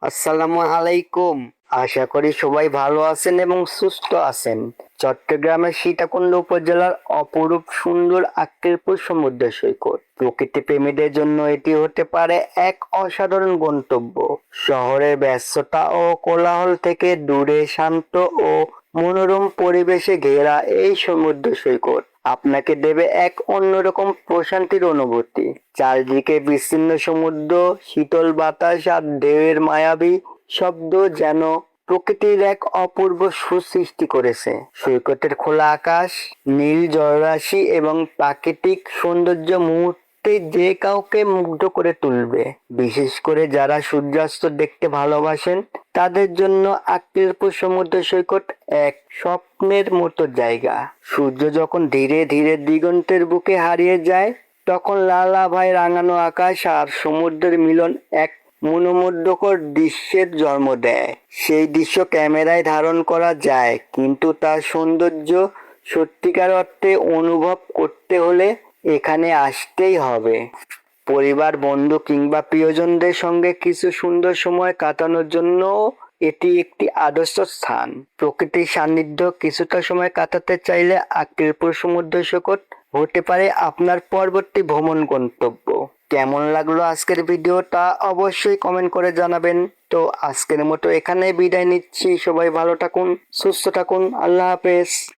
আসসালামু আলাইকুম। আশা করি সবাই ভালো আছেন এবং সুস্থ আছেন। চট্টগ্রামের সীতাকুণ্ড উপজেলার অপরূপ সুন্দর আক্কেলপুর সমুদ্র সৈকত প্রকৃতি প্রেমীদের জন্য এটি হতে পারে এক অসাধারণ গন্তব্য। শহরের ব্যস্ততা ও কোলাহল থেকে দূরে শান্ত ও মনোরম পরিবেশে ঘেরা এই সমুদ্র সৈকত আপনাকে দেবে এক অন্যরকম প্রশান্তির অনুভূতি। চারদিকে বিস্তীর্ণ সমুদ্র, শীতল বাতাস আর ঢেউয়ের মায়াবী শব্দ যেন প্রকৃতির এক অপূর্ব সুসৃষ্টি করেছে। সৈকতের খোলা আকাশ, নীল জলরাশি এবং প্রাকৃতিক সৌন্দর্য মুহূর্তে যে কাউকে মুগ্ধ করে তুলবে। বিশেষ করে যারা সূর্যাস্ত দেখতে ভালোবাসেন তাদের জন্য আক্কেলপুর সমুদ্র সৈকত এক স্বপ্নের মতো জায়গা। সূর্য যখন ধীরে ধীরে দিগন্তের বুকে হারিয়ে যায় তখন লাল আভায় রাঙানো আকাশ আর সমুদ্রের মিলন এক মনোমুগ্ধকর দৃশ্যের জন্ম দেয়। সেই দৃশ্য ক্যামেরায় ধারণ করা যায়, কিন্তু তার সৌন্দর্য সত্যিকার অর্থে অনুভব করতে হলে এখানে আসতেই হবে। পরিবার, বন্ধু কিংবা প্রিয়জনদের সঙ্গে কিছু সুন্দর সময় কাটানোর জন্য এটি একটি আদর্শ স্থান। প্রকৃতির সান্নিধ্য কিছুটা সময় কাটাতে চাইলে আক্কেলপুর সমুদ্র সৈকত হতে পারে আপনার পরবর্তী ভ্রমণ গন্তব্য। কেমন লাগলো আজকের ভিডিওটা অবশ্যই কমেন্ট করে জানাবেন। তো আজকের মতো এখানে বিদায় নিচ্ছি। সবাই ভালো থাকুন, সুস্থ থাকুন। আল্লাহ হাফেজ।